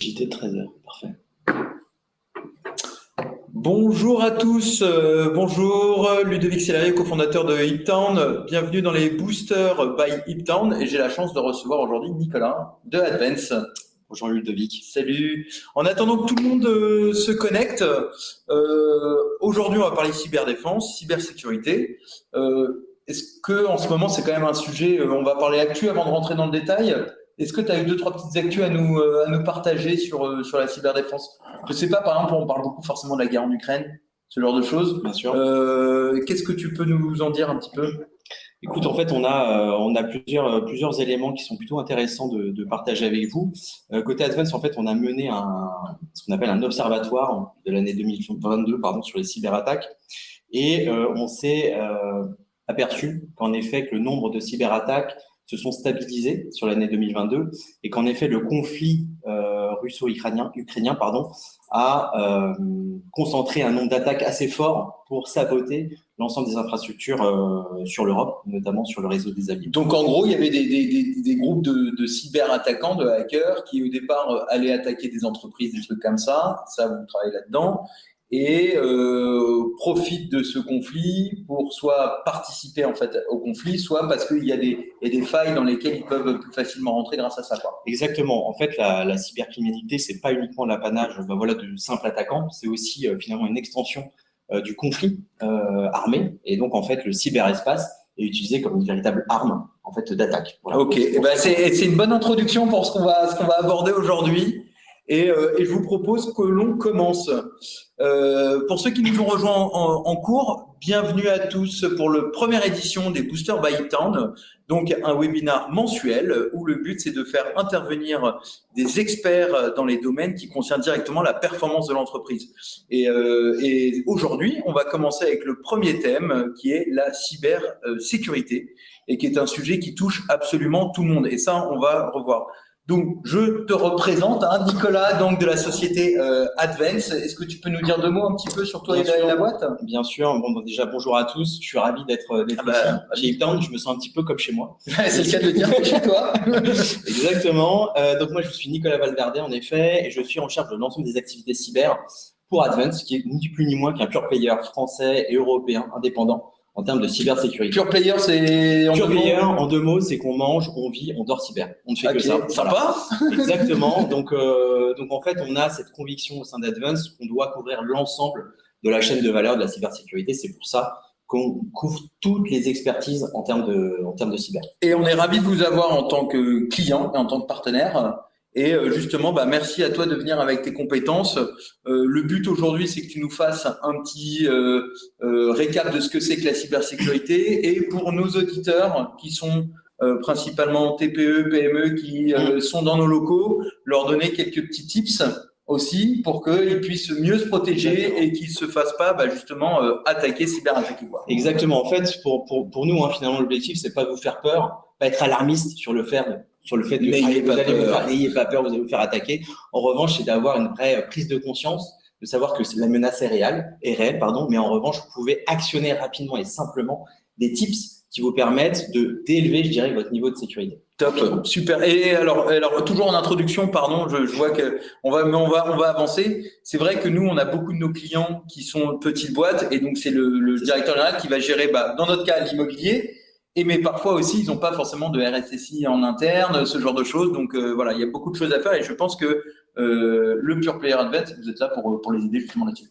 JT de 13h, parfait. Bonjour à tous, bonjour Ludovic Sellerier, cofondateur de Hiptown. Bienvenue dans les Boosters by Hiptown et j'ai la chance de recevoir aujourd'hui Nicolas de Advance. Bonjour Ludovic. Salut. En attendant que tout le monde se connecte, aujourd'hui on va parler cyberdéfense, cybersécurité. Est-ce que en ce moment c'est quand même un sujet, on va parler actu avant de rentrer dans le détail. Est-ce que tu as eu 2-3 petites actus à nous partager sur la cyberdéfense? Je sais pas, par exemple, on parle beaucoup forcément de la guerre en Ukraine, ce genre de choses. Bien sûr. Qu'est-ce que tu peux nous en dire un petit peu? Écoute, en fait, on a plusieurs éléments qui sont plutôt intéressants de partager avec vous. Côté Advance, en fait, on a mené ce qu'on appelle un observatoire de l'année 2022, sur les cyberattaques. Et on s'est aperçu qu'en effet, que le nombre de cyberattaques se sont stabilisés sur l'année 2022 et qu'en effet, le conflit russo-ukrainien a concentré un nombre d'attaques assez fort pour saboter l'ensemble des infrastructures sur l'Europe, notamment sur le réseau des alliés. Donc en gros, il y avait des groupes de cyberattaquants, de hackers qui au départ allaient attaquer des entreprises, des trucs comme ça. Ça, vous travaillez là-dedans. Et profitent de ce conflit pour soit participer en fait au conflit, soit parce qu'il y a des failles dans lesquelles ils peuvent plus facilement rentrer grâce à ça, quoi. Exactement. En fait, la cybercriminalité, c'est pas uniquement l'apanage de simples attaquants, c'est aussi finalement une extension du conflit armé. Et donc en fait, le cyberespace est utilisé comme une véritable arme en fait d'attaque. Voilà. Ok. C'est une bonne introduction pour ce qu'on va aborder aujourd'hui. Et je vous propose que l'on commence. Pour ceux qui nous ont rejoints en cours, bienvenue à tous pour la première édition des Boosters by Hiptown, donc un webinaire mensuel où le but c'est de faire intervenir des experts dans les domaines qui concernent directement la performance de l'entreprise. Et aujourd'hui, on va commencer avec le premier thème qui est la cybersécurité et qui est un sujet qui touche absolument tout le monde. Et ça, on va revoir. Donc, je te représente, Nicolas, donc de la société Advance. Est-ce que tu peux nous dire deux mots un petit peu sur toi et la boîte? Bien sûr. Bon, déjà, bonjour à tous. Je suis ravi d'être ici. Chez Hiptown, je me sens un petit peu comme chez moi. C'est le cas de le dire, chez toi. Exactement. Donc, moi, je suis Nicolas Valverde, en effet, et je suis en charge de l'ensemble des activités cyber pour Advance, qui est ni plus ni moins qu'un pure player français et européen indépendant en termes de cybersécurité. Pure player, c'est en deux mots, c'est qu'on mange, on vit, on dort cyber. On ne fait que ça. Sympa. Voilà. Exactement. Donc en fait, on a cette conviction au sein d'Advance qu'on doit couvrir l'ensemble de la chaîne de valeur de la cybersécurité. C'est pour ça qu'on couvre toutes les expertises en termes de cyber. Et on est ravis de vous avoir en tant que client et en tant que partenaire. Et justement, merci à toi de venir avec tes compétences. Le but aujourd'hui, c'est que tu nous fasses un petit récap de ce que c'est que la cybersécurité. Et pour nos auditeurs qui sont principalement TPE, PME, qui sont dans nos locaux, leur donner quelques petits tips aussi pour qu'ils puissent mieux se protéger. Exactement. Et qu'ils ne se fassent pas justement attaquer, cyberattaquer. Exactement. En fait, pour nous, finalement, l'objectif, c'est pas de vous faire peur, pas être alarmiste sur le fait que n'ayez pas peur, vous allez vous faire attaquer. En revanche, c'est d'avoir une vraie prise de conscience, de savoir que la menace est réelle, mais en revanche, vous pouvez actionner rapidement et simplement des tips qui vous permettent d'élever, je dirais, votre niveau de sécurité. Top, super. Et alors toujours en introduction, pardon, je vois que on va avancer. C'est vrai que nous, on a beaucoup de nos clients qui sont petites boîtes, et donc c'est le directeur général qui va gérer, dans notre cas, l'immobilier. Mais parfois aussi, ils n'ont pas forcément de RSSI en interne, ce genre de choses. Donc voilà, il y a beaucoup de choses à faire et je pense que le Pure Player Advance, vous êtes là pour les aider justement là-dessus.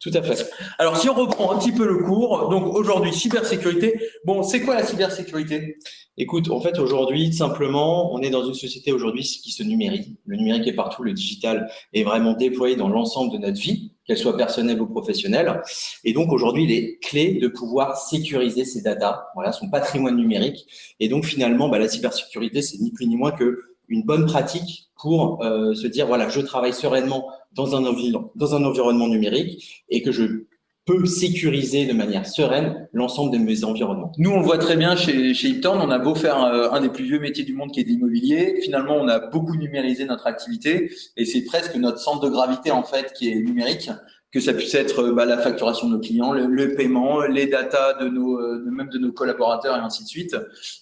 Tout à fait. Alors, si on reprend un petit peu le cours, donc aujourd'hui, cybersécurité. Bon, c'est quoi la cybersécurité? Écoute, en fait, aujourd'hui, simplement, on est dans une société aujourd'hui qui se numérise. Le numérique est partout, le digital est vraiment déployé dans l'ensemble de notre vie, qu'elle soit personnelle ou professionnelle. Et donc, aujourd'hui, il est clé de pouvoir sécuriser ses datas, son patrimoine numérique. Et donc, finalement, la cybersécurité, c'est ni plus ni moins qu'une bonne pratique pour se dire, je travaille sereinement dans un environnement numérique et que je peux sécuriser de manière sereine l'ensemble de mes environnements. Nous, on le voit très bien chez Hiptown, on a beau faire un des plus vieux métiers du monde qui est l'immobilier, finalement, on a beaucoup numérisé notre activité et c'est presque notre centre de gravité, en fait, qui est numérique, que ça puisse être la facturation de nos clients, le paiement, les datas même de nos collaborateurs et ainsi de suite.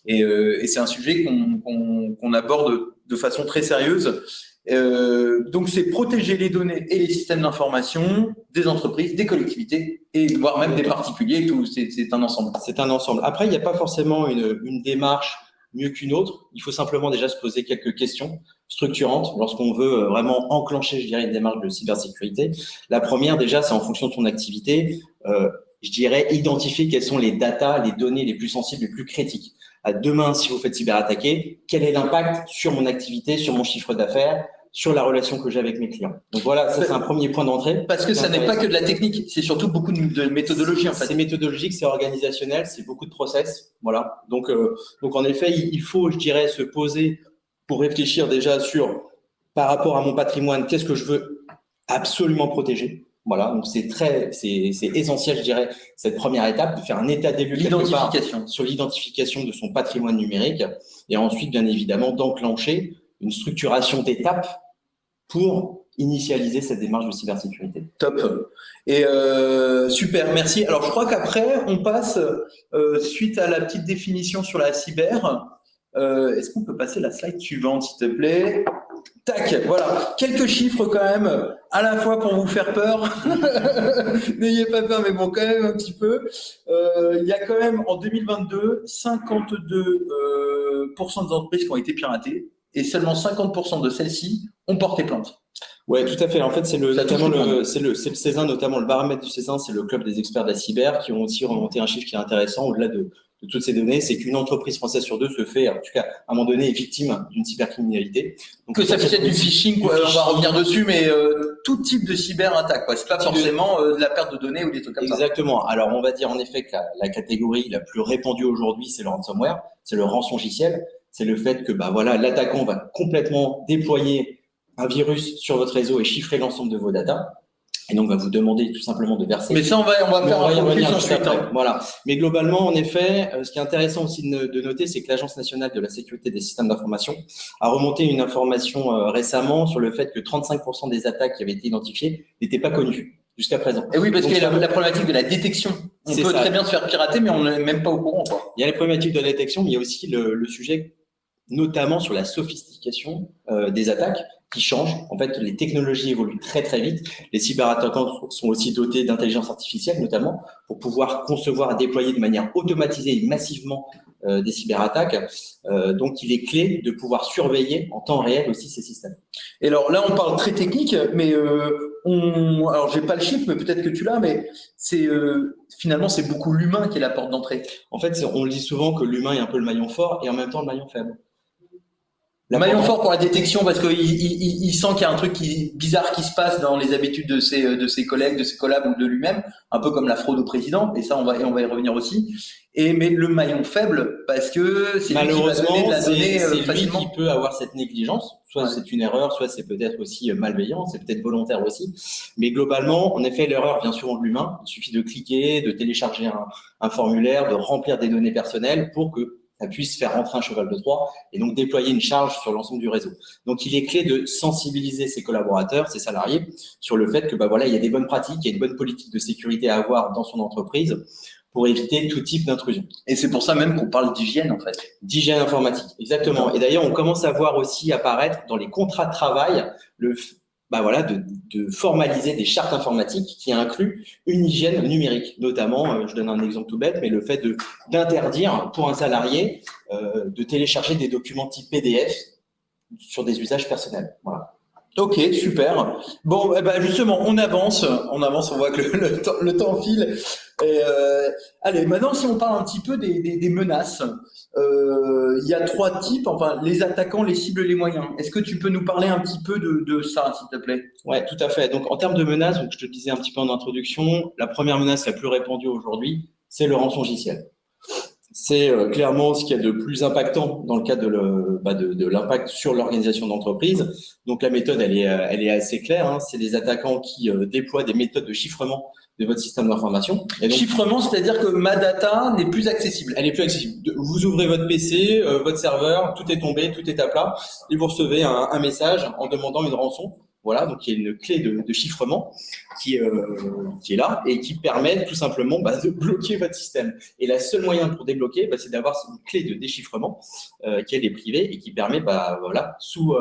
Et c'est un sujet qu'on aborde de façon très sérieuse. Donc, c'est protéger les données et les systèmes d'information des entreprises, des collectivités et voire même des particuliers. Tout, c'est un ensemble. C'est un ensemble. Après, il n'y a pas forcément une démarche mieux qu'une autre. Il faut simplement déjà se poser quelques questions structurantes lorsqu'on veut vraiment enclencher, je dirais, une démarche de cybersécurité. La première, déjà, c'est en fonction de son activité, je dirais, identifier quelles sont les datas, les données les plus sensibles, les plus critiques. Demain, si vous faites cyberattaquer, quel est l'impact sur mon activité, sur mon chiffre d'affaires, sur la relation que j'ai avec mes clients. Donc voilà, ça c'est un premier point d'entrée. Parce que ça n'est pas que de la technique, c'est surtout beaucoup de méthodologie en fait. C'est méthodologique, c'est organisationnel, c'est beaucoup de process. Voilà. Donc en effet, il faut, je dirais, se poser pour réfléchir déjà sur, par rapport à mon patrimoine, qu'est-ce que je veux absolument protéger. Voilà, donc c'est essentiel, je dirais, cette première étape, de faire un état des lieux sur l'identification de son patrimoine numérique, et ensuite, bien évidemment, d'enclencher une structuration d'étapes pour initialiser cette démarche de cybersécurité. Top. Et super, merci. Alors, je crois qu'après, on passe, suite à la petite définition sur la cyber, est-ce qu'on peut passer la slide suivante, s'il te plaît? Tac, voilà, quelques chiffres quand même, à la fois pour vous faire peur, n'ayez pas peur, mais bon, quand même un petit peu. Il y a quand même, en 2022, 52% des entreprises qui ont été piratées, et seulement 50% de celles-ci ont porté plainte. Ouais, tout à fait. En fait, c'est le Césin, notamment le baromètre du Césin, c'est le club des experts de la cyber qui ont aussi remonté un chiffre qui est intéressant au-delà de toutes ces données, c'est qu'une entreprise française sur deux se fait, en tout cas, à un moment donné, est victime d'une cybercriminalité. Donc, que ça puisse être du phishing, quoi, on va revenir dessus, mais tout type de cyberattaque, quoi. C'est pas forcément de la perte de données ou des trucs comme ça. Exactement. Alors, on va dire en effet que la catégorie la plus répandue aujourd'hui, c'est le ransomware, c'est le rançongiciel. C'est le fait que, voilà, l'attaquant va complètement déployer un virus sur votre réseau et chiffrer l'ensemble de vos datas. Et donc, va vous demander tout simplement de verser. Mais ça, on va faire un focus ensuite. Voilà. Mais globalement, en effet, ce qui est intéressant aussi de noter, c'est que l'Agence nationale de la sécurité des systèmes d'information a remonté une information récemment sur le fait que 35% des attaques qui avaient été identifiées n'étaient pas connues jusqu'à présent. Et oui, parce qu'il y a la problématique de la détection. On peut très bien se faire pirater, mais on n'est même pas au courant, quoi. Il y a les problématiques de la détection, mais il y a aussi le sujet, notamment sur la sophistication des attaques qui changent. En fait, les technologies évoluent très, très vite. Les cyberattaquants sont aussi dotés d'intelligence artificielle, notamment, pour pouvoir concevoir et déployer de manière automatisée et massivement des cyberattaques. Donc, il est clé de pouvoir surveiller en temps réel aussi ces systèmes. Et alors là, on parle très technique, mais alors j'ai pas le chiffre, mais peut-être que tu l'as, mais c'est finalement c'est beaucoup l'humain qui est la porte d'entrée. En fait, on le dit souvent que l'humain est un peu le maillon fort et en même temps le maillon faible. Le maillon fort pour la détection parce qu'il sent qu'il y a un truc bizarre qui se passe dans les habitudes de ses collègues, de ses collabs ou de lui-même, un peu comme la fraude au président, et ça on va y revenir aussi. Mais le maillon faible parce que c'est lui qui va donner de la donnée facilement. Lui qui peut avoir cette négligence, soit c'est une erreur, soit c'est peut-être aussi malveillant, c'est peut-être volontaire aussi. Mais globalement, en effet, l'erreur vient souvent de l'humain. Il suffit de cliquer, de télécharger un formulaire, de remplir des données personnelles pour que ça puisse faire rentrer un cheval de Troie et donc déployer une charge sur l'ensemble du réseau. Donc, il est clé de sensibiliser ses collaborateurs, ses salariés, sur le fait que il y a des bonnes pratiques, il y a une bonne politique de sécurité à avoir dans son entreprise pour éviter tout type d'intrusion. Et c'est pour ça même qu'on parle d'hygiène, en fait. D'hygiène informatique, exactement. Et d'ailleurs, on commence à voir aussi apparaître dans les contrats de travail de formaliser des chartes informatiques qui incluent une hygiène numérique. Notamment, je donne un exemple tout bête, mais le fait d'interdire pour un salarié de télécharger des documents type PDF sur des usages personnels. Voilà. Ok, super. Bon, justement, on avance, on voit que le temps file. Et, allez, maintenant, si on parle un petit peu des menaces, il y a trois types, enfin, les attaquants, les cibles, les moyens. Est-ce que tu peux nous parler un petit peu de ça, s'il te plaît? Ouais, tout à fait. Donc, en termes de menaces, donc, je te le disais un petit peu en introduction, la première menace la plus répandue aujourd'hui, c'est le rançongiciel. C'est clairement ce qu'il y a de plus impactant dans le cadre de l'impact sur l'organisation d'entreprise. Donc la méthode, elle est assez claire. Hein. C'est les attaquants qui déploient des méthodes de chiffrement de votre système d'information. Donc, chiffrement, c'est-à-dire que ma data n'est plus accessible. Elle est plus accessible. Vous ouvrez votre PC, votre serveur, tout est tombé, tout est à plat, et vous recevez un message en demandant une rançon Voilà, donc il y a une clé de chiffrement qui est là et qui permet tout simplement de bloquer votre système. Et la seule moyen pour débloquer, c'est d'avoir une clé de déchiffrement qui est privée et qui permet, voilà, sous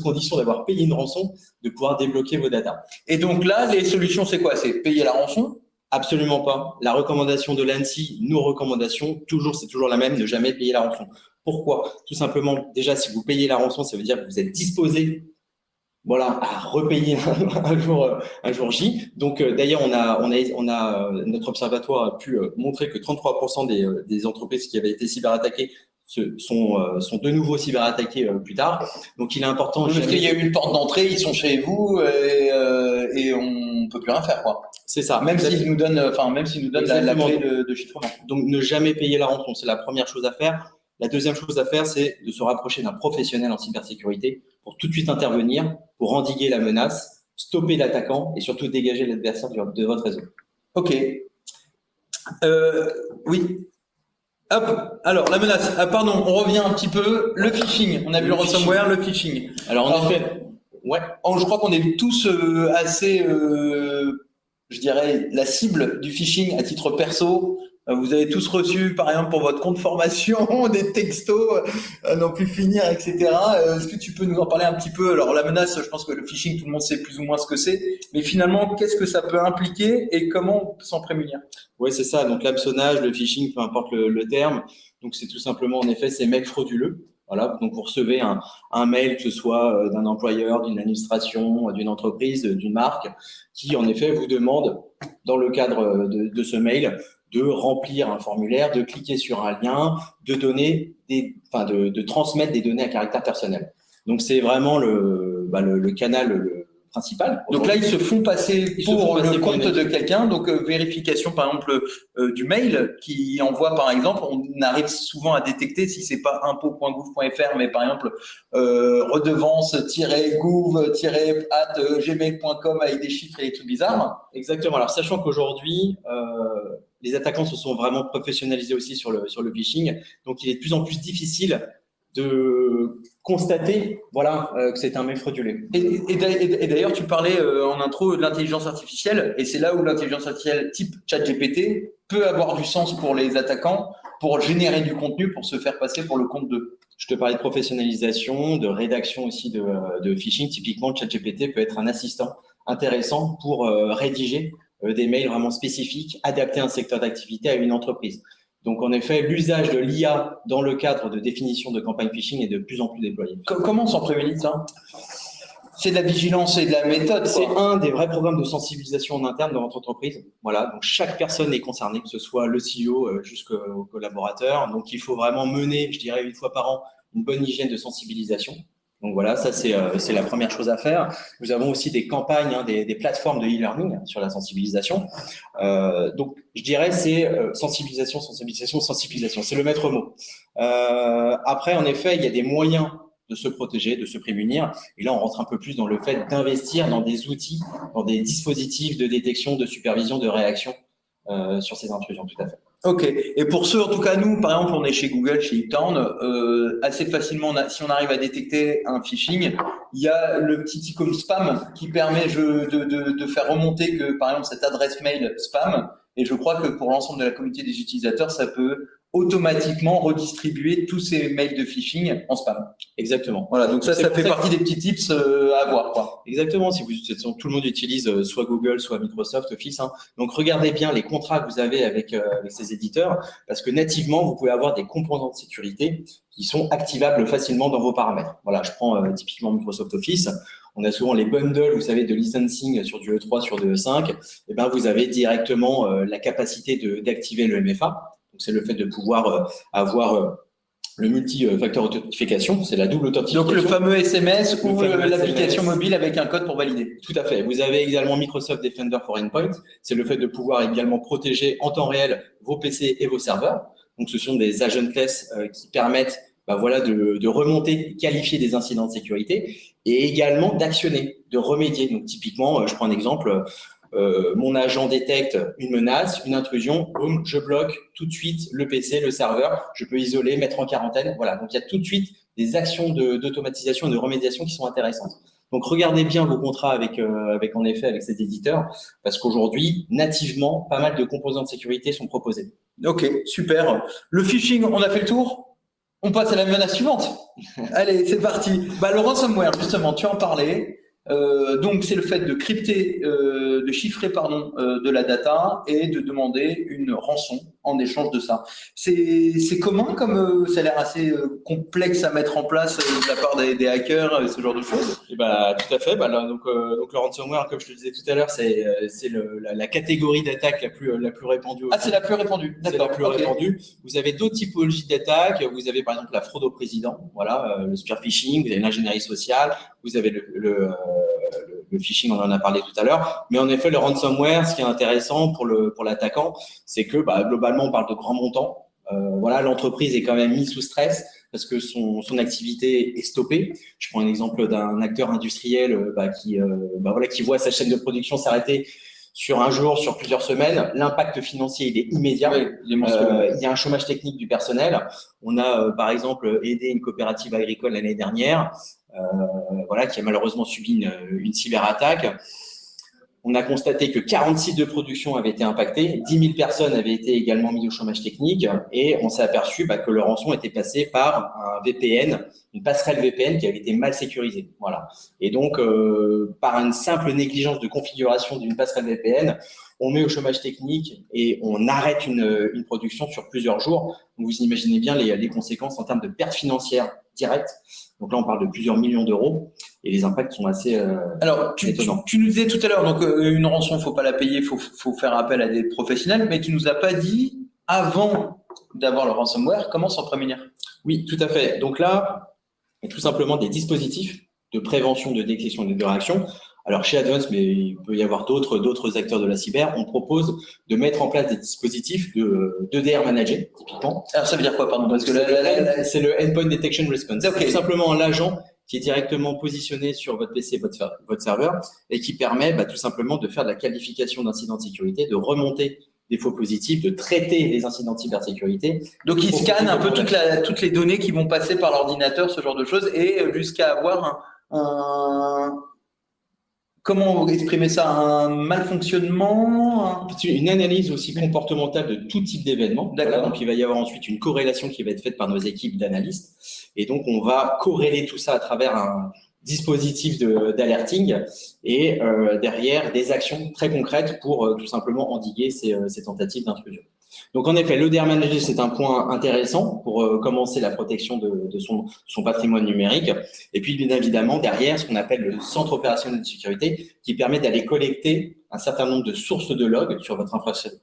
condition d'avoir payé une rançon, de pouvoir débloquer vos datas. Et donc là, les solutions, c'est quoi? C'est payer la rançon? Absolument pas. La recommandation de l'ANSSI, nos recommandations, c'est toujours la même, ne jamais payer la rançon. Pourquoi? Tout simplement, déjà, si vous payez la rançon, ça veut dire que vous êtes disposé, voilà, à repayer un jour J. Donc, d'ailleurs, notre observatoire a pu montrer que 33% des entreprises qui avaient été cyberattaquées sont de nouveau cyberattaqués plus tard. Donc, il est important. Parce qu'il y a eu une porte d'entrée, ils sont chez vous et on peut plus rien faire, quoi. C'est ça. Même s'ils nous donnent, la clé de chiffrement. Donc, ne jamais payer la rançon, c'est la première chose à faire. La deuxième chose à faire, c'est de se rapprocher d'un professionnel en cybersécurité pour tout de suite intervenir, pour endiguer la menace, stopper l'attaquant et surtout dégager l'adversaire de votre réseau. Ok. Oui. Hop. Alors, la menace. Ah, pardon, on revient un petit peu. Le phishing. On a vu le ransomware, le phishing. Alors, en effet, ouais. Je crois qu'on est tous assez, je dirais, la cible du phishing à titre perso. Vous avez tous reçu, par exemple, pour votre compte formation, des textos à n'en plus finir, etc. Est-ce que tu peux nous en parler un petit peu? Alors, la menace, je pense que le phishing, tout le monde sait plus ou moins ce que c'est. Mais finalement, qu'est-ce que ça peut impliquer et comment on peut s'en prémunir? Oui, c'est ça. Donc, l'hameçonnage, le phishing, peu importe le terme. Donc, c'est tout simplement, en effet, ces mails frauduleux. Voilà. Donc, vous recevez un mail, que ce soit d'un employeur, d'une administration, d'une entreprise, d'une marque, qui, en effet, vous demande, dans le cadre de ce mail, de remplir un formulaire, de cliquer sur un lien, de transmettre des données à caractère personnel. Donc, c'est vraiment le canal principal. Donc là, ils se font passer pour le compte de quelqu'un. Donc, vérification, par exemple, du mail qui envoie, par exemple, on arrive souvent à détecter si c'est pas impôt.gouv.fr, mais par exemple, redevance-gouv-gmail.com avec des chiffres et des trucs bizarres. Exactement. Alors, sachant qu'aujourd'hui, les attaquants se sont vraiment professionnalisés aussi sur le phishing. Donc, il est de plus en plus difficile de constater que c'est un mail frauduleux. Et d'ailleurs, tu parlais en intro de l'intelligence artificielle, et c'est là où l'intelligence artificielle type ChatGPT peut avoir du sens pour les attaquants, pour générer du contenu, pour se faire passer pour le compte d'eux. Je te parlais de professionnalisation, de rédaction aussi de phishing. Typiquement, ChatGPT peut être un assistant intéressant pour rédiger des mails vraiment spécifiques, adaptés à un secteur d'activité, à une entreprise. Donc, en effet, l'usage de l'IA dans le cadre de définition de campagne phishing est de plus en plus déployé. Comment on s'en prémunit, ça? C'est de la vigilance et de la méthode. C'est un des vrais programmes de sensibilisation en interne dans votre entreprise. Voilà, donc chaque personne est concernée, que ce soit le CEO jusqu'au collaborateur. Donc, il faut vraiment mener, je dirais, une fois par an, une bonne hygiène de sensibilisation. Donc voilà, ça c'est la première chose à faire. Nous avons aussi des campagnes, des plateformes de e-learning sur la sensibilisation. Donc je dirais c'est sensibilisation. C'est le maître mot. Après, en effet, il y a des moyens de se protéger, de se prémunir. Et là, on rentre un peu plus dans le fait d'investir dans des outils, dans des dispositifs de détection, de supervision, de réaction sur ces intrusions, tout à fait. Ok. Et pour ceux, en tout cas, nous, par exemple, on est chez Google, chez Uptown, assez facilement, si on arrive à détecter un phishing, il y a le petit icône spam qui permet de faire remonter que, par exemple, cette adresse mail spam. Et je crois que pour l'ensemble de la communauté des utilisateurs, ça peut automatiquement redistribuer tous ces mails de phishing en spam. Exactement. Voilà, donc ça fait partie des petits tips à avoir, quoi. Exactement. Si tout le monde utilise soit Google, soit Microsoft Office, donc regardez bien les contrats que vous avez avec ces éditeurs, parce que nativement, vous pouvez avoir des composants de sécurité qui sont activables facilement dans vos paramètres. Voilà, je prends typiquement Microsoft Office. On a souvent les bundles, vous savez, de licensing sur du E3, sur du E5. Et ben, vous avez directement la capacité d'activer le MFA. Donc, c'est le fait de pouvoir avoir le multi-facteur authentification, c'est la double authentification. Donc, le fameux SMS ou l'application mobile avec un code pour valider. Tout à fait. Vous avez également Microsoft Defender for Endpoint. C'est le fait de pouvoir également protéger en temps réel vos PC et vos serveurs. Donc, ce sont des agentless qui permettent de remonter, qualifier des incidents de sécurité et également d'actionner, de remédier. Donc, typiquement, je prends un exemple. Mon agent détecte une menace, une intrusion, boum, je bloque tout de suite le PC, le serveur, je peux isoler, mettre en quarantaine. Voilà, donc il y a tout de suite des actions d'automatisation et de remédiation qui sont intéressantes. Donc, regardez bien vos contrats avec ces éditeurs, parce qu'aujourd'hui, nativement, pas mal de composants de sécurité sont proposés. Ok, super. Le phishing, on a fait le tour. On passe à la menace suivante. Allez, c'est parti. Le ransomware, justement, tu en parlais. Donc, c'est le fait de crypter, de chiffrer, de la data et de demander une rançon en échange de ça. C'est commun, comme ça a l'air assez complexe à mettre en place de la part des hackers, ce genre de choses. Et tout à fait. Donc le ransomware, comme je te disais tout à l'heure, c'est la catégorie d'attaque la plus répandue. Ah, c'est la plus répandue. C'est la plus répandue. Vous avez d'autres typologies d'attaques. Vous avez par exemple la fraude au président, voilà, le spear phishing. Vous avez l'ingénierie sociale. Vous avez le phishing, on en a parlé tout à l'heure. Mais en effet, le ransomware, ce qui est intéressant pour l'attaquant, c'est que globalement, on parle de grands montants. Voilà, l'entreprise est quand même mise sous stress parce que son activité est stoppée. Je prends un exemple d'un acteur industriel qui voit sa chaîne de production s'arrêter sur un jour, sur plusieurs semaines. L'impact financier, il est immédiat. Oui, il y a un chômage technique du personnel. On a, par exemple, aidé une coopérative agricole l'année dernière, qui a malheureusement subi une cyberattaque. On a constaté que 40 sites de production avaient été impactés, 10 000 personnes avaient été également mises au chômage technique et on s'est aperçu que le rançon était passé par un VPN, une passerelle VPN qui avait été mal sécurisée. Voilà. Et donc, par une simple négligence de configuration d'une passerelle VPN, on met au chômage technique et on arrête une production sur plusieurs jours. Donc, vous imaginez bien les conséquences en termes de pertes financières directes. Donc là, on parle de plusieurs millions d'euros et les impacts sont assez Alors, étonnants. Tu nous disais tout à l'heure, donc une rançon, faut pas la payer, faut faire appel à des professionnels, mais tu nous as pas dit, avant d'avoir le ransomware, comment s'en prémunir? Oui, tout à fait. Donc là, il y a tout simplement des dispositifs de prévention, de détection et de réaction. Alors, chez Advance, mais il peut y avoir d'autres acteurs de la cyber, on propose de mettre en place des dispositifs d'EDR managés, typiquement. Alors, ça veut dire quoi, pardon? Parce que c'est le Endpoint Detection Response. Okay. C'est tout simplement l'agent qui est directement positionné sur votre PC, votre serveur, et qui permet tout simplement de faire de la qualification d'incidents de sécurité, de remonter des faux positifs, de traiter les incidents de cybersécurité. Donc, il scanne un peu toutes les données qui vont passer par l'ordinateur, ce genre de choses, et jusqu'à avoir comment exprimer ça? Un malfonctionnement? Une analyse aussi comportementale de tout type d'événement. D'accord. Donc, il va y avoir ensuite une corrélation qui va être faite par nos équipes d'analystes. Et donc, on va corréler tout ça à travers un dispositif d'alerting et derrière des actions très concrètes pour tout simplement endiguer ces tentatives d'intrusion. Donc, en effet, l'EDR Manager, c'est un point intéressant pour commencer la protection de son patrimoine numérique. Et puis, bien évidemment, derrière, ce qu'on appelle le centre opérationnel de sécurité qui permet d'aller collecter un certain nombre de sources de logs sur votre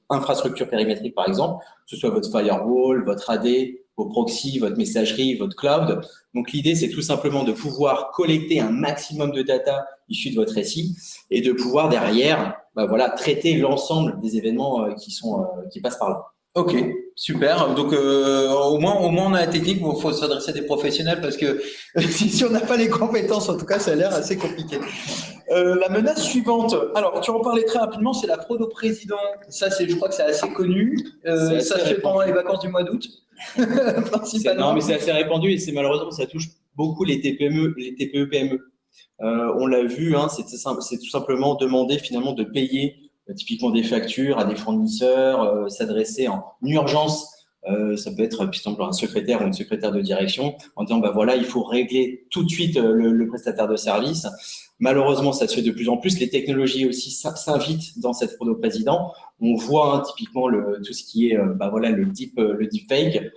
infrastructure périmétrique, par exemple, que ce soit votre firewall, votre AD, vos proxys, votre messagerie, votre cloud. Donc, l'idée, c'est tout simplement de pouvoir collecter un maximum de data issus de votre SI et de pouvoir derrière traiter l'ensemble des événements qui passent par là. Ok, super. Donc au moins on a la technique, il faut s'adresser à des professionnels parce que si on n'a pas les compétences, en tout cas, ça a l'air assez compliqué. La menace suivante, alors tu en parlais très rapidement, c'est la fraude au président. Ça, je crois que c'est assez connu. Ça se fait pendant les vacances du mois d'août, principalement. Non, mais c'est assez répandu et malheureusement, ça touche beaucoup les TPE, PME. On l'a vu, c'est tout simplement demander finalement de payer typiquement des factures à des fournisseurs, s'adresser en urgence. Ça peut être par exemple un secrétaire ou une secrétaire de direction en disant il faut régler tout de suite le prestataire de service. Malheureusement, ça se fait de plus en plus. Les technologies aussi s'invitent dans cette fraude au président. On voit typiquement tout ce qui est le deepfake.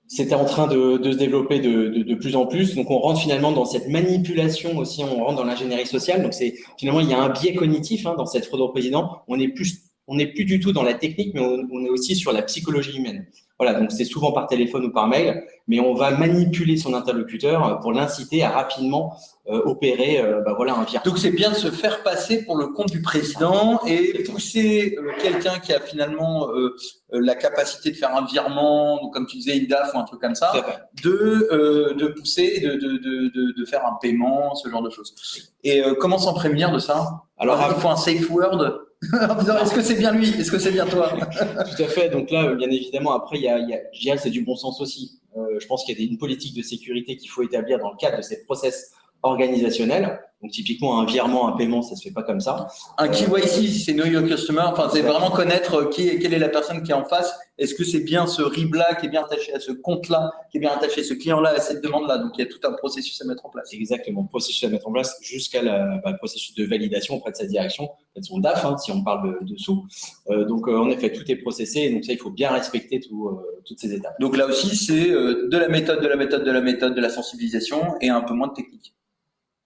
C'était en train de se développer de plus en plus. Donc, on rentre finalement dans cette manipulation aussi, on rentre dans l'ingénierie sociale. Donc, finalement, il y a un biais cognitif dans cette fraude au président. On n'est plus du tout dans la technique, mais on est aussi sur la psychologie humaine. Voilà, donc c'est souvent par téléphone ou par mail, mais on va manipuler son interlocuteur pour l'inciter à rapidement opérer un virus. Donc, c'est bien de se faire passer pour le compte du président et pousser quelqu'un qui a finalement la capacité de faire un virement, donc comme tu disais, une DAF ou un truc comme ça, de pousser, de faire un paiement, ce genre de choses. Et comment s'en prémunir de ça? Alors, il faut un safe word en disant, est-ce que c'est bien lui? Est-ce que c'est bien toi? Tout à fait. Donc là, bien évidemment, après, je dirais que c'est du bon sens aussi. Je pense qu'il y a une politique de sécurité qu'il faut établir dans le cadre de ces process organisationnels. Donc, typiquement, un virement, un paiement, ça se fait pas comme ça. Un KYC, c'est Know Your Customer. Enfin, c'est vraiment connaître quelle est la personne qui est en face. Est-ce que c'est bien ce RIB-là qui est bien attaché à ce compte-là, qui est bien attaché à ce client-là, à cette demande-là. Donc, il y a tout un processus à mettre en place. Exactement, processus à mettre en place jusqu'à le processus de validation auprès de sa direction, de son DAF, hein, si on parle de dessous. Donc, en effet, tout est processé. Donc, ça, il faut bien respecter toutes ces étapes. Donc, là aussi, c'est de la méthode, de la sensibilisation et un peu moins de technique.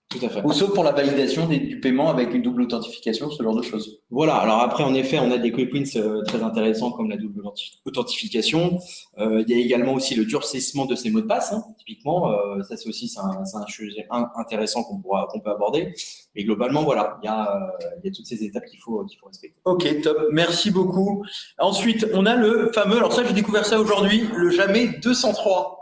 Tout à fait. Ou sauf pour la validation du paiement avec une double authentification, ce genre de choses. Voilà. Alors après, en effet, on a des quick wins très intéressants comme la double authentification. Il y a également aussi le durcissement de ces mots de passe. Hein, typiquement, ça c'est aussi un sujet intéressant qu'on peut aborder. Et globalement, voilà, il y a toutes ces étapes qu'il faut respecter. Ok, top. Merci beaucoup. Ensuite, on a le fameux. Alors ça, j'ai découvert ça aujourd'hui, le jamais 203.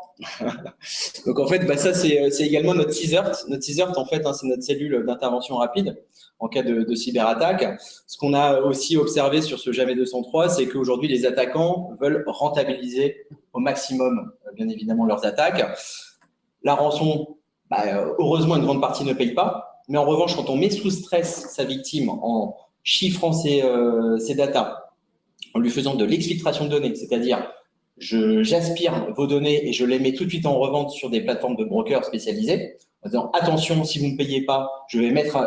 Donc en fait, ça c'est également notre teaser. Notre teaser, en fait, hein, c'est notre cellule d'intervention rapide en cas de cyberattaque. Ce qu'on a aussi observé sur ce jamais 203, c'est qu'aujourd'hui les attaquants veulent rentabiliser au maximum, bien évidemment, leurs attaques. La rançon, heureusement, une grande partie ne paye pas. Mais en revanche, quand on met sous stress sa victime en chiffrant ses datas, en lui faisant de l'exfiltration de données, c'est-à-dire j'aspire vos données et je les mets tout de suite en revente sur des plateformes de brokers spécialisés, en disant attention, si vous ne payez pas, je vais mettre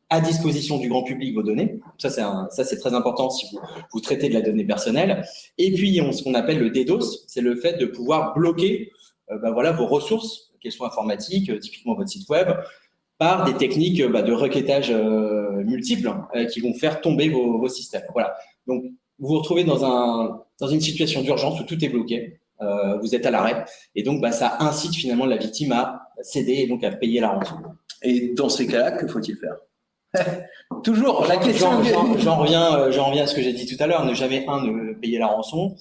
à disposition du grand public vos données. Ça, c'est très important si vous traitez de la donnée personnelle. Et puis, ce qu'on appelle le DDoS, c'est le fait de pouvoir bloquer vos ressources, qu'elles soient informatiques, typiquement votre site web, par des techniques de requêtage multiples qui vont faire tomber vos systèmes. Voilà. Donc, vous vous retrouvez dans une situation d'urgence où tout est bloqué, vous êtes à l'arrêt, et donc ça incite finalement la victime à céder et donc à payer la rançon. Et dans ces cas-là, que faut-il faire? Toujours la question. J'en reviens à ce que j'ai dit tout à l'heure, ne jamais ne payer la rançon.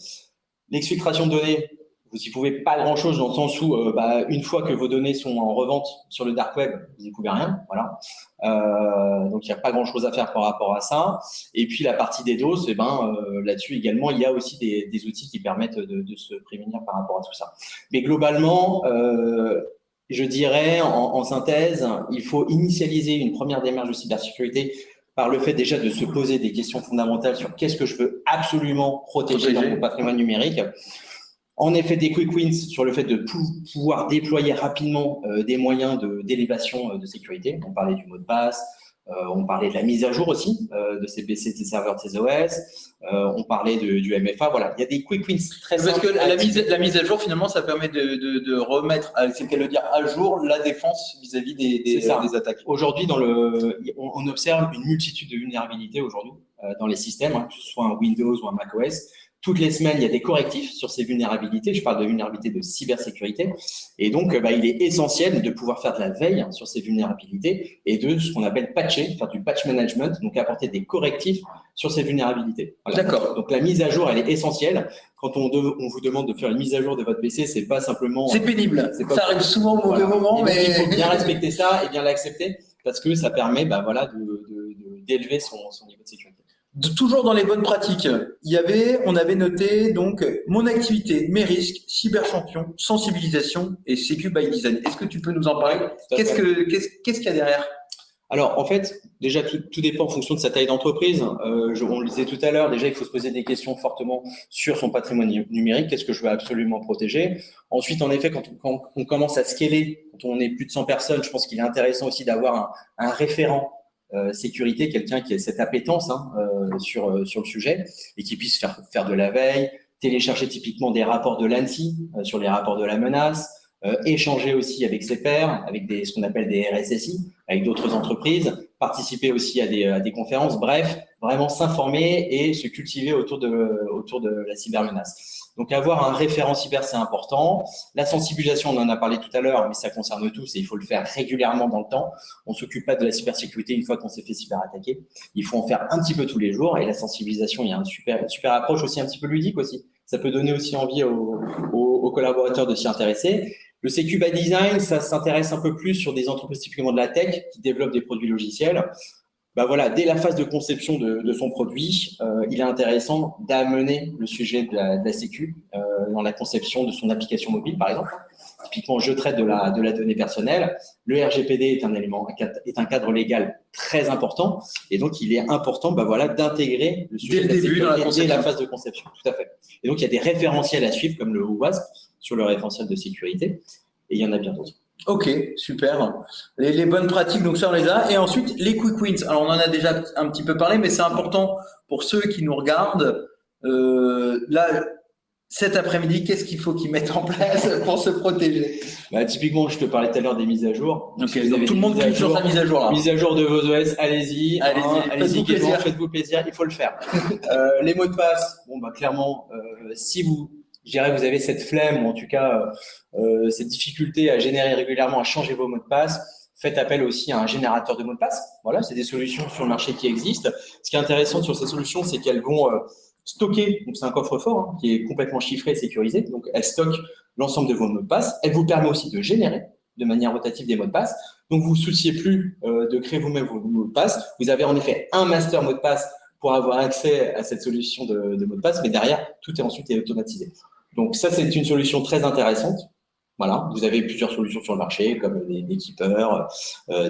L'exfiltration de données, vous n'y pouvez pas grand-chose dans le sens où une fois que vos données sont en revente sur le dark web, vous n'y pouvez rien. Voilà. Donc, il n'y a pas grand-chose à faire par rapport à ça. Et puis, la partie des doses, là-dessus également, il y a aussi des outils qui permettent de se prémunir par rapport à tout ça. Mais globalement, je dirais en synthèse, il faut initialiser une première démarche de cybersécurité par le fait déjà de se poser des questions fondamentales sur qu'est-ce que je veux absolument protéger dans mon patrimoine numérique. En effet, des quick wins sur le fait de pouvoir déployer rapidement des moyens d'élévation de sécurité. On parlait du mot de passe, on parlait de la mise à jour aussi de ces PC, de ces serveurs, de ces OS. On parlait du MFA. Voilà, il y a des quick wins très simples. Parce que la mise à jour, finalement, ça permet de remettre, c'est le cas de le dire, à jour la défense vis-à-vis des attaques. Aujourd'hui, on observe une multitude de vulnérabilités aujourd'hui dans les systèmes, que ce soit un Windows ou un macOS. Toutes les semaines, il y a des correctifs sur ces vulnérabilités. Je parle de vulnérabilités de cybersécurité. Et donc, il est essentiel de pouvoir faire de la veille sur ces vulnérabilités et de ce qu'on appelle patcher, faire du patch management, donc apporter des correctifs sur ces vulnérabilités. Voilà. D'accord. Donc, la mise à jour, elle est essentielle. Quand on vous demande de faire une mise à jour de votre PC, c'est pas simplement… C'est pénible. Ça arrive souvent au mauvais moment. Mais il faut bien respecter ça et bien l'accepter parce que ça permet d'élever son niveau de sécurité. Toujours dans les bonnes pratiques, on avait noté donc mon activité, mes risques, cyberchampion, sensibilisation et sécu by design. Est-ce que tu peux nous en parler? Qu'est-ce qu'il y a derrière? Alors, en fait, déjà, tout dépend en fonction de sa taille d'entreprise. On le disait tout à l'heure, déjà, il faut se poser des questions fortement sur son patrimoine numérique. Qu'est-ce que je veux absolument protéger? Ensuite, en effet, quand on commence à scaler, quand on est plus de 100 personnes, je pense qu'il est intéressant aussi d'avoir un référent sécurité, quelqu'un qui ait cette appétence sur le sujet et qui puisse faire de la veille, télécharger typiquement des rapports de l'ANSSI sur les rapports de la menace, échanger aussi avec ses pairs, avec ce qu'on appelle des RSSI, avec d'autres entreprises, participer aussi à des conférences, bref, vraiment s'informer et se cultiver autour de la cybermenace. Donc, avoir un référent cyber, c'est important. La sensibilisation, on en a parlé tout à l'heure, mais ça concerne tous et il faut le faire régulièrement dans le temps. On ne s'occupe pas de la cybersécurité une fois qu'on s'est fait cyberattaquer. Il faut en faire un petit peu tous les jours. Et la sensibilisation, il y a une super approche aussi, un petit peu ludique aussi. Ça peut donner aussi envie aux collaborateurs de s'y intéresser. Le Sécu by Design, ça s'intéresse un peu plus sur des entreprises typiquement de la tech qui développent des produits logiciels. Dès la phase de conception de son produit, il est intéressant d'amener le sujet de la sécu dans la conception de son application mobile, par exemple. typiquement, je traite de la donnée personnelle. Le RGPD est un cadre légal très important. Et donc, il est important d'intégrer le sujet dès le début, dans la conception. dès la phase de conception. Tout à fait. Et donc, il y a des référentiels à suivre, comme le WASP, sur le référentiel de sécurité. Et il y en a bien d'autres. Ok, super. Les bonnes pratiques, donc ça on les a. Et ensuite, les quick wins. Alors, on en a déjà un petit peu parlé, mais c'est important pour ceux qui nous regardent. Là, cet après-midi, qu'est-ce qu'il faut qu'ils mettent en place pour se protéger? Typiquement, je te parlais tout à l'heure des mises à jour. Okay, donc tout le monde clique sur sa mise à jour. Là. Mise à jour de vos OS, allez-y, faites-vous plaisir, il faut le faire. Les mots de passe, clairement, si vous avez cette flemme, ou en tout cas cette difficulté à générer régulièrement, à changer vos mots de passe, faites appel aussi à un générateur de mots de passe. Voilà, c'est des solutions sur le marché qui existent. Ce qui est intéressant sur ces solutions, c'est qu'elles vont stocker, donc c'est un coffre-fort qui est complètement chiffré et sécurisé. Donc, elle stocke l'ensemble de vos mots de passe. Elle vous permet aussi de générer de manière rotative des mots de passe. Donc, vous ne vous souciez plus de créer vous-même vos mots de passe. Vous avez en effet un master mot de passe pour avoir accès à cette solution de mots de passe, mais derrière, tout est ensuite automatisé. Donc, ça, c'est une solution très intéressante. Voilà, vous avez plusieurs solutions sur le marché, comme des Keepers,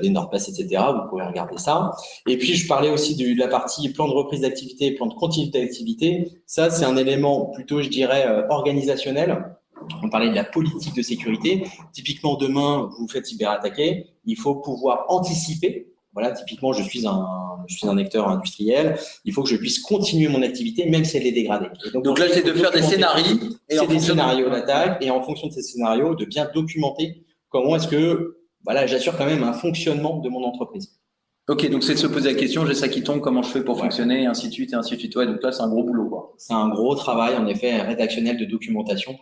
des NordPass, etc. Vous pouvez regarder ça. Et puis, je parlais aussi de la partie plan de reprise d'activité, plan de continuité d'activité. Ça, c'est un élément plutôt, je dirais, organisationnel. On parlait de la politique de sécurité. Typiquement, demain, vous vous faites cyberattaquer. Il faut pouvoir anticiper. Voilà, typiquement, je suis un acteur industriel. Il faut que je puisse continuer mon activité, même si elle est dégradée. Et donc là, c'est de faire des scénarios. C'est des scénarios d'attaque. Et en fonction de ces scénarios, de bien documenter comment est-ce que, j'assure quand même un fonctionnement de mon entreprise. Ok, donc c'est de se poser la question, j'ai ça qui tombe, comment je fais pour fonctionner, et ainsi de suite, et ainsi de suite. Ouais, donc là, c'est un gros boulot, quoi. C'est un gros travail, en effet, rédactionnel de documentation,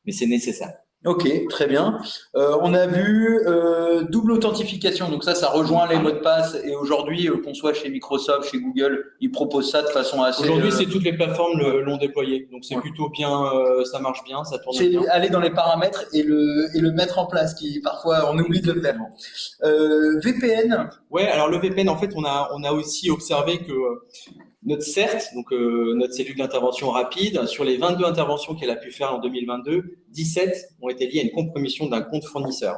mais c'est nécessaire. Ok, très bien. On a vu double authentification. Donc ça rejoint les mots de passe. Et aujourd'hui, qu'on soit chez Microsoft, chez Google, ils proposent ça de façon assez… Aujourd'hui, c'est toutes les plateformes l'ont déployé. Donc, c'est plutôt bien, ça marche bien, ça tourne bien. C'est aller dans les paramètres et le mettre en place, qui parfois, on oublie de le faire. VPN. Ouais, alors le VPN, en fait, on a aussi observé que notre CERT, donc notre cellule d'intervention rapide, sur les 22 interventions qu'elle a pu faire en 2022, 17 ont été liées à une compromission d'un compte fournisseur.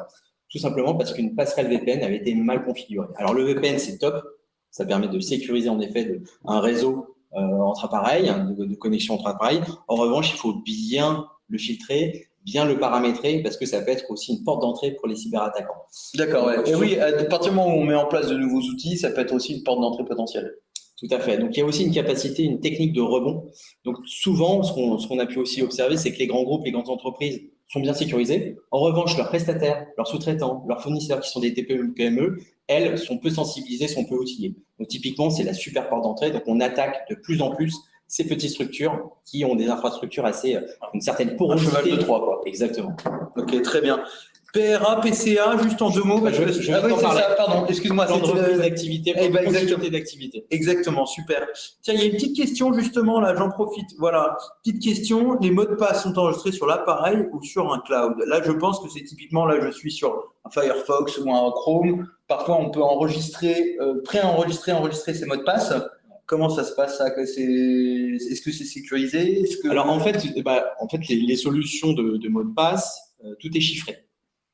Tout simplement parce qu'une passerelle VPN avait été mal configurée. Alors le VPN, c'est top. Ça permet de sécuriser en effet un réseau entre appareils, de connexion entre appareils. En revanche, il faut bien le filtrer, bien le paramétrer, parce que ça peut être aussi une porte d'entrée pour les cyberattaquants. D'accord, ouais. Et oui, à partir du moment où on met en place de nouveaux outils, ça peut être aussi une porte d'entrée potentielle. Tout à fait. Donc, il y a aussi une capacité, une technique de rebond. Donc, souvent, ce qu'on a pu aussi observer, c'est que les grands groupes, les grandes entreprises sont bien sécurisés. En revanche, leurs prestataires, leurs sous-traitants, leurs fournisseurs qui sont des TPE, PME, elles sont peu sensibilisées, sont peu outillées. Donc, typiquement, c'est la super porte d'entrée. Donc, on attaque de plus en plus ces petites structures qui ont des infrastructures assez, une certaine porosité. Un cheval de Troie, quoi. Exactement. Ok, très bien. PRA, PCA, juste en deux mots. Je vais ça, pardon, excuse-moi. Plan de reprise d'activité, continuité d'activité. Exactement, super. Tiens, il y a une petite question justement, là, j'en profite. Voilà, petite question. Les mots de passe sont enregistrés sur l'appareil ou sur un cloud? Là, je pense que c'est typiquement, là, je suis sur un Firefox ou un Chrome. Parfois, on peut enregistrer, enregistrer ses mots de passe. Comment ça se passe, ça? Est-ce que c'est sécurisé? Alors, en fait, les solutions de mots de passe, tout est chiffré.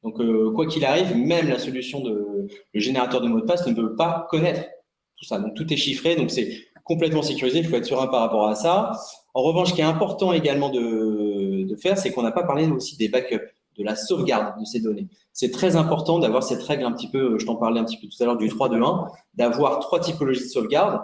Donc, quoi qu'il arrive, même la solution le générateur de mots de passe ne peut pas connaître tout ça. Donc, tout est chiffré, donc c'est complètement sécurisé. Il faut être serein par rapport à ça. En revanche, ce qui est important également de faire, c'est qu'on n'a pas parlé aussi des backups, de la sauvegarde de ces données. C'est très important d'avoir cette règle un petit peu, je t'en parlais un petit peu tout à l'heure, du 3-2-1, d'avoir 3 typologies de sauvegarde,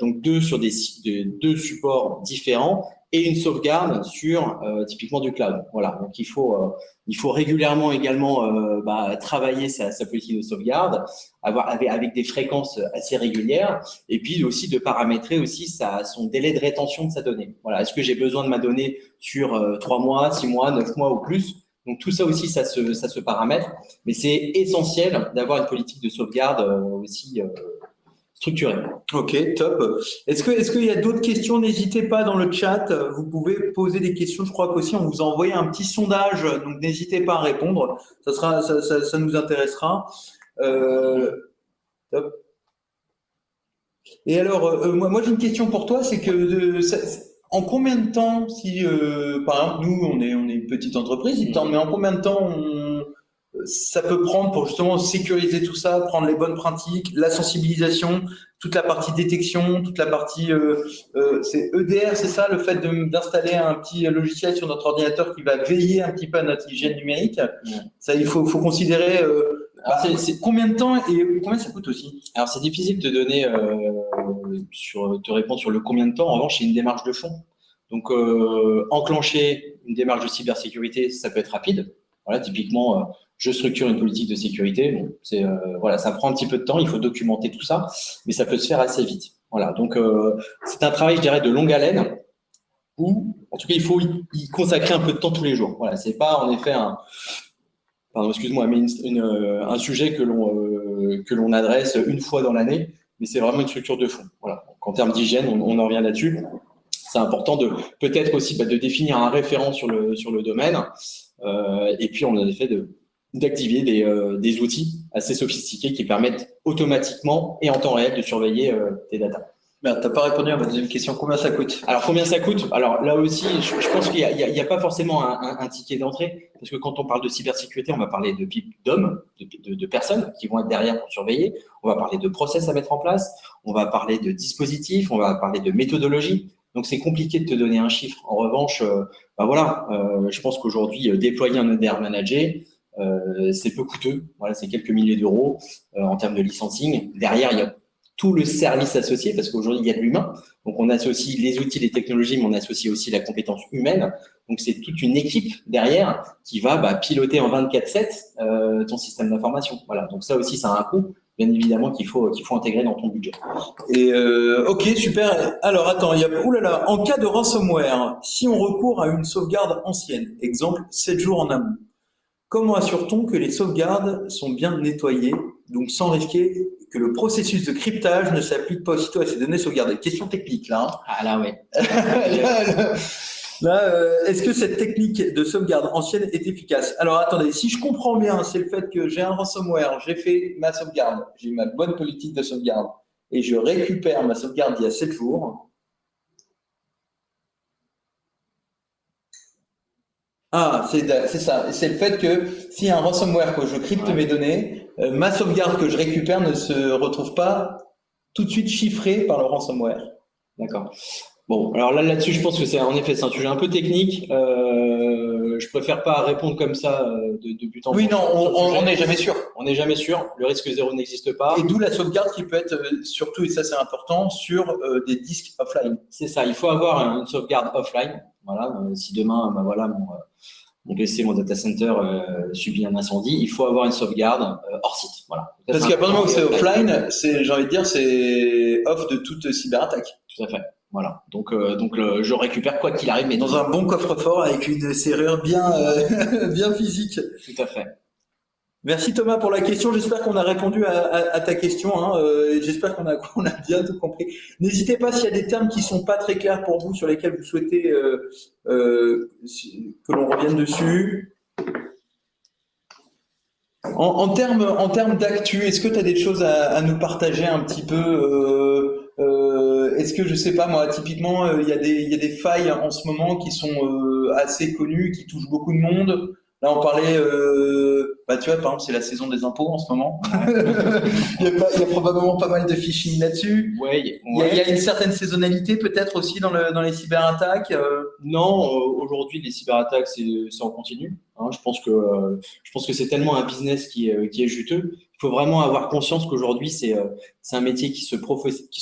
donc 2 sur deux supports différents, et une sauvegarde sur typiquement du cloud. Voilà, donc il faut régulièrement également travailler sa politique de sauvegarde, avec des fréquences assez régulières, et puis aussi de paramétrer aussi son délai de rétention de sa donnée. Voilà, est-ce que j'ai besoin de ma donnée sur 3 mois, 6 mois, 9 mois ou plus? Donc tout ça aussi, ça se paramètre, mais c'est essentiel d'avoir une politique de sauvegarde aussi structuré. Ok, top. Est-ce qu'il y a d'autres questions? N'hésitez pas dans le chat. Vous pouvez poser des questions. Je crois qu'aussi, on vous a envoyé un petit sondage. Donc, n'hésitez pas à répondre. Ça nous intéressera. Top. Et alors, moi j'ai une question pour toi. C'est que En combien de temps, si par exemple nous on est une petite entreprise, mais en combien de temps ça peut prendre pour justement sécuriser tout ça, prendre les bonnes pratiques, la sensibilisation, toute la partie détection, toute la partie c'est EDR, c'est ça, le fait d'installer un petit logiciel sur notre ordinateur qui va veiller un petit peu à notre hygiène numérique. Ça, il faut considérer c'est combien de temps et combien ça coûte aussi. Alors c'est difficile de te donner te répondre sur le combien de temps. En revanche, c'est une démarche de fond. Donc enclencher une démarche de cybersécurité, ça peut être rapide. Voilà, typiquement, je structure une politique de sécurité. Bon, voilà, ça prend un petit peu de temps, il faut documenter tout ça, mais ça peut se faire assez vite. Voilà, donc c'est un travail, je dirais, de longue haleine où, en tout cas, il faut y consacrer un peu de temps tous les jours. Voilà, c'est pas en effet un sujet que l'on adresse une fois dans l'année, mais c'est vraiment une structure de fond. Voilà. Donc, en termes d'hygiène, on en revient là-dessus. C'est important de peut-être aussi de définir un référent sur le domaine, et puis en effet d'activer des outils assez sophistiqués qui permettent automatiquement et en temps réel de surveiller tes datas. Merde, t'as pas répondu à ma deuxième question. Combien ça coûte? Alors, combien ça coûte? Alors, là aussi, je pense qu'il y a pas forcément un ticket d'entrée, parce que quand on parle de cybersécurité, on va parler d'hommes, de personnes qui vont être derrière pour surveiller. On va parler de process à mettre en place. On va parler de dispositifs. On va parler de méthodologie. Donc, c'est compliqué de te donner un chiffre. En revanche, je pense qu'aujourd'hui, déployer un EDR manager, c'est peu coûteux. Voilà, c'est quelques milliers d'euros en termes de licensing. Derrière, il y a tout le service associé, parce qu'aujourd'hui, il y a de l'humain. Donc, on associe les outils, les technologies, mais on associe aussi la compétence humaine. Donc, c'est toute une équipe derrière qui va piloter en 24/7 ton système d'information. Voilà. Donc, ça aussi, ça a un coût, bien évidemment, qu'il faut intégrer dans ton budget. Et ok, super. Alors, attends, en cas de ransomware, si on recourt à une sauvegarde ancienne, exemple 7 jours en amont, comment assure-t-on que les sauvegardes sont bien nettoyées, donc sans risquer que le processus de cryptage ne s'applique pas aussitôt à ces données sauvegardées? Question technique, là. Ah là, ouais. Est-ce que cette technique de sauvegarde ancienne est efficace? Alors, attendez, si je comprends bien, c'est le fait que j'ai un ransomware, j'ai fait ma sauvegarde, j'ai ma bonne politique de sauvegarde, et je récupère ma sauvegarde il y a 7 jours. Ah, c'est ça. C'est le fait que s'il y a un ransomware, que je crypte mes données, ma sauvegarde que je récupère ne se retrouve pas tout de suite chiffrée par le ransomware. D'accord. Bon, alors là-dessus, je pense que c'est un sujet un peu technique. Je préfère pas répondre comme ça de but en blanc. Oui, non, on n'est jamais sûr. On n'est jamais sûr. Le risque zéro n'existe pas. Et d'où la sauvegarde qui peut être surtout, et ça c'est important, sur des disques offline. C'est ça. Il faut avoir une sauvegarde offline. Voilà. Si demain, mon PC, mon data center subit un incendie, il faut avoir une sauvegarde hors site. Voilà. Parce qu'à partir du moment où c'est offline, j'ai envie de dire, c'est off de toute cyberattaque. Tout à fait. Voilà. Donc je récupère quoi qu'il arrive, mais dans un bon coffre-fort avec une serrure bien physique. Tout à fait. Merci Thomas pour la question. J'espère qu'on a répondu à ta question. J'espère qu'on a bien tout compris. N'hésitez pas s'il y a des termes qui sont pas très clairs pour vous, sur lesquels vous souhaitez que l'on revienne dessus. En termes d'actu, est-ce que tu as des choses à nous partager un petit peu est-ce que, je sais pas moi, typiquement, il y a des failles en ce moment qui sont assez connues, qui touchent beaucoup de monde. Là, on parlait, tu vois, par exemple, c'est la saison des impôts en ce moment. Il y a probablement pas mal de phishing là-dessus. Ouais. Il y a une certaine saisonnalité peut-être aussi dans les cyberattaques. Non, aujourd'hui, les cyberattaques, c'est en continu. Je pense que c'est tellement un business qui est juteux. Il faut vraiment avoir conscience qu'aujourd'hui, c'est un métier qui se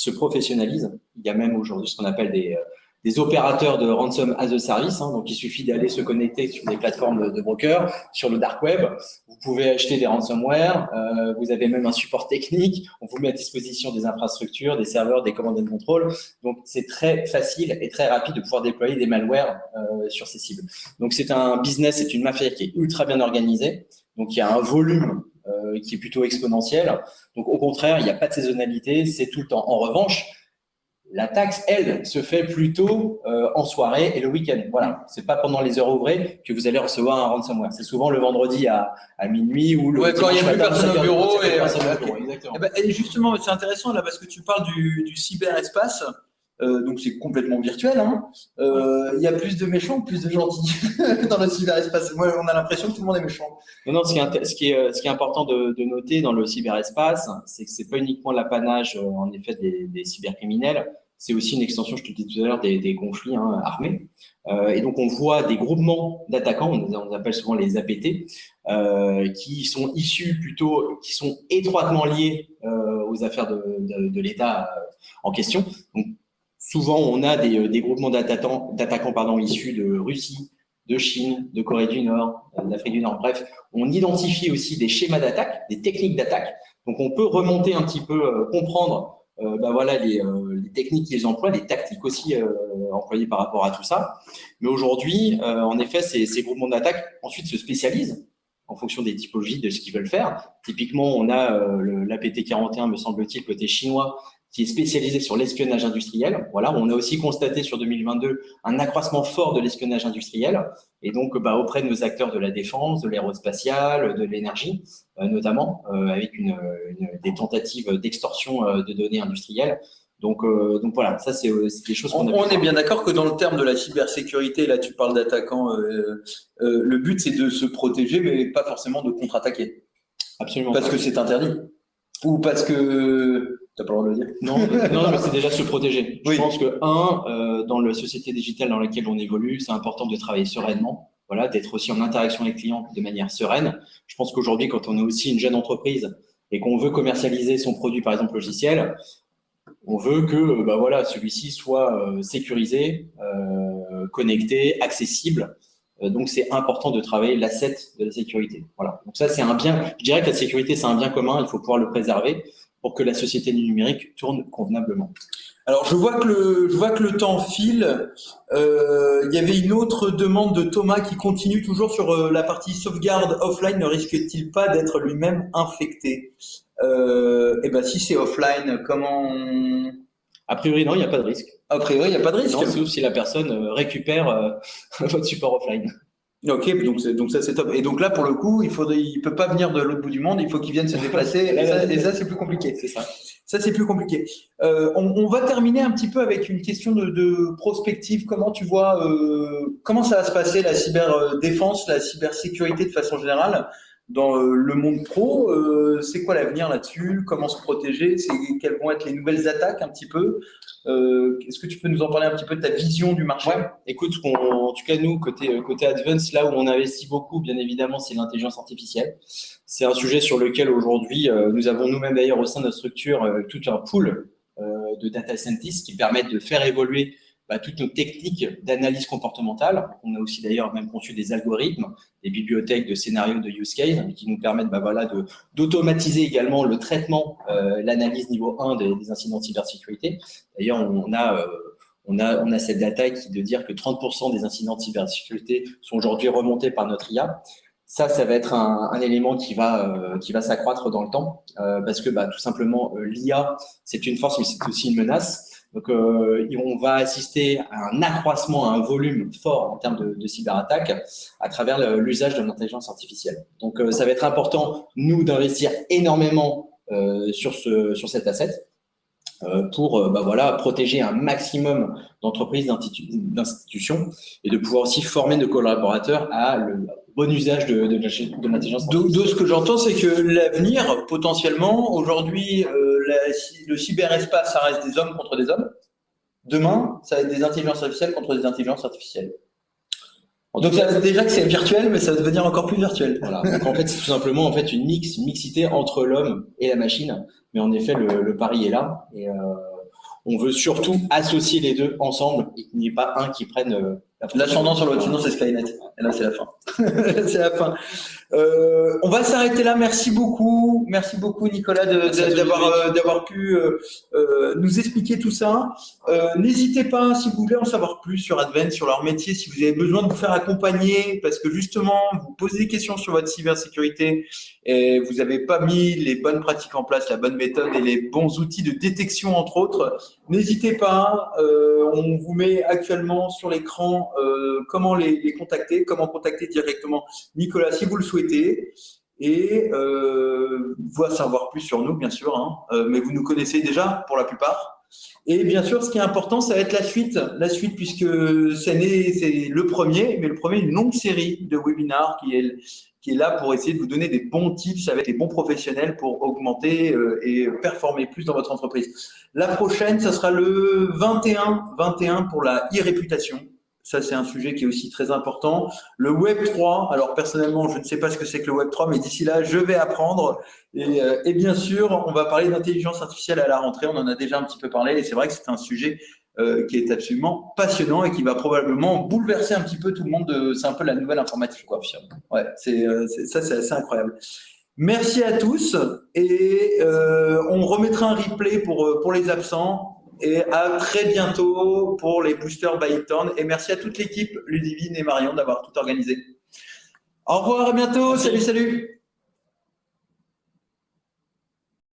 professionnalise. Il y a même aujourd'hui ce qu'on appelle des opérateurs de ransom as a service. Donc, il suffit d'aller se connecter sur des plateformes de brokers, sur le dark web. Vous pouvez acheter des ransomware. Vous avez même un support technique. On vous met à disposition des infrastructures, des serveurs, des commandes de contrôle. Donc, c'est très facile et très rapide de pouvoir déployer des malwares sur ces cibles. Donc, c'est un business, c'est une mafia qui est ultra bien organisée. Donc, il y a un volume qui est plutôt exponentiel. Donc, au contraire, il n'y a pas de saisonnalité, c'est tout le temps. En revanche, la taxe, elle, se fait plutôt en soirée et le week-end. Voilà, c'est pas pendant les heures ouvrées que vous allez recevoir un ransomware. C'est souvent le vendredi à minuit ou le quand il n'y a plus personne au bureau. Exactement. Et justement, c'est intéressant là parce que tu parles du cyberespace. donc c'est complètement virtuel. Hein. Il y a plus de méchants, plus de gentils dans le cyberespace. Moi, on a l'impression que tout le monde est méchant. Non, ce qui est important de noter dans le cyberespace, c'est que c'est pas uniquement l'apanage, en effet, des cybercriminels. C'est aussi une extension, je te dis tout à l'heure, des conflits armés. Et donc, on voit des groupements d'attaquants, on appelle souvent les APT, qui sont issus plutôt, qui sont étroitement liés aux affaires de l'État en question. Donc, souvent, on a des groupements d'attaquants issus de Russie, de Chine, de Corée du Nord, d'Afrique du Nord. Bref, on identifie aussi des schémas d'attaque, des techniques d'attaque. Donc, on peut remonter un petit peu, comprendre les techniques qu'ils emploient, les tactiques aussi employées par rapport à tout ça. Mais aujourd'hui, en effet, ces groupements d'attaque ensuite se spécialisent en fonction des typologies de ce qu'ils veulent faire. Typiquement, on a l'APT 41, me semble-t-il, côté chinois, qui est spécialisé sur l'espionnage industriel. Voilà, on a aussi constaté sur 2022 un accroissement fort de l'espionnage industriel, et donc auprès de nos acteurs de la défense, de l'aérospatiale, de l'énergie, notamment, avec des tentatives d'extorsion de données industrielles. Donc voilà, ça c'est des choses qu'on a. On est bien d'accord que dans le terme de la cybersécurité, là tu parles d'attaquants, le but c'est de se protéger, mais pas forcément de contre-attaquer. Absolument. Parce que c'est interdit. Ou parce que t'as pas le droit de le dire. Non, mais c'est déjà se protéger. Oui. Je pense que dans la société digitale dans laquelle on évolue, c'est important de travailler sereinement. Voilà, d'être aussi en interaction avec les clients de manière sereine. Je pense qu'aujourd'hui, quand on est aussi une jeune entreprise et qu'on veut commercialiser son produit, par exemple logiciel, on veut que celui-ci soit sécurisé, connecté, accessible. Donc, c'est important de travailler l'asset de la sécurité. Voilà. Donc, ça, c'est un bien. Je dirais que la sécurité, c'est un bien commun. Il faut pouvoir le préserver pour que la société du numérique tourne convenablement. Alors, je vois que le temps file. Il y avait une autre demande de Thomas qui continue toujours sur la partie sauvegarde offline. Ne risque-t-il pas d'être lui-même infecté? Si c'est offline, comment A priori, non, il n'y a pas de risque. A priori, il n'y a pas de risque. Non, sauf si la personne récupère votre support offline. Ok, donc ça c'est top. Et donc là, pour le coup, il peut pas venir de l'autre bout du monde, il faut qu'il vienne se déplacer. et ça c'est plus compliqué. C'est ça. Ça c'est plus compliqué. On va terminer un petit peu avec une question de prospective. Comment tu vois, comment ça va se passer la cyberdéfense, la cybersécurité de façon générale dans le monde pro? C'est quoi l'avenir là-dessus? Comment se protéger? Quelles vont être les nouvelles attaques un petit peu? Est-ce que tu peux nous en parler un petit peu de ta vision du marché? Ouais. Écoute, en tout cas, nous, côté Advance, là où on investit beaucoup, bien évidemment, c'est l'intelligence artificielle. C'est un sujet sur lequel aujourd'hui, nous avons nous-mêmes d'ailleurs au sein de notre structure tout un pool de data scientists qui permettent de faire évoluer toutes nos techniques d'analyse comportementale. On a aussi d'ailleurs même conçu des algorithmes, des bibliothèques de scénarios de use case qui nous permettent d'automatiser également le traitement, l'analyse niveau 1 des incidents de cybersécurité. D'ailleurs, on a cette data qui est de dire que 30% des incidents de cybersécurité sont aujourd'hui remontés par notre IA. Ça va être un élément qui va s'accroître dans le temps parce que tout simplement l'IA, c'est une force mais c'est aussi une menace. Donc, on va assister à un accroissement, à un volume fort en termes de cyberattaques à travers l'usage de l'intelligence artificielle. Donc, ça va être important, nous, d'investir énormément sur cet asset pour protéger un maximum d'entreprises, d'institutions et de pouvoir aussi former nos collaborateurs à le bon usage de l'intelligence artificielle. De ce que j'entends, c'est que l'avenir, potentiellement, aujourd'hui, le cyberespace, ça reste des hommes contre des hommes. Demain, ça va être des intelligences artificielles contre des intelligences artificielles. Donc déjà que c'est virtuel, mais ça va devenir encore plus virtuel. Voilà. Donc en fait, c'est tout simplement une mixité entre l'homme et la machine. Mais en effet, le pari est là. Et on veut surtout associer les deux ensemble et qu'il n'y ait pas un qui prenne l'ascendant sur l'autre. Sinon, c'est Skynet. Et là, c'est la fin. C'est la fin. On va s'arrêter là. Merci beaucoup Nicolas d'avoir pu nous expliquer tout ça. N'hésitez pas si vous voulez en savoir plus sur Advent, sur leur métier, si vous avez besoin de vous faire accompagner parce que justement vous posez des questions sur votre cybersécurité et vous n'avez pas mis les bonnes pratiques en place, la bonne méthode et les bons outils de détection entre autres. N'hésitez pas. On vous met actuellement sur l'écran comment les contacter, comment contacter directement Nicolas si vous le souhaitez. Et vous savoir plus sur nous, bien sûr, mais vous nous connaissez déjà pour la plupart. Et bien sûr, ce qui est important, ça va être la suite. La suite, puisque c'est le premier, mais le premier d'une longue série de webinars qui est là pour essayer de vous donner des bons tips avec les bons professionnels pour augmenter et performer plus dans votre entreprise. La prochaine, ça sera le 21 pour la e-réputation. Ça, c'est un sujet qui est aussi très important. Le Web 3, alors personnellement, je ne sais pas ce que c'est que le Web 3, mais d'ici là, je vais apprendre. Et bien sûr, on va parler d'intelligence artificielle à la rentrée. On en a déjà un petit peu parlé et c'est vrai que c'est un sujet qui est absolument passionnant et qui va probablement bouleverser un petit peu tout le monde. C'est un peu la nouvelle informatique, quoi. Ouais, c'est assez incroyable. Merci à tous et on remettra un replay pour les absents. Et à très bientôt pour les boosters by Turn. Et merci à toute l'équipe, Ludivine et Marion, d'avoir tout organisé. Au revoir, à bientôt. Merci. Salut, salut.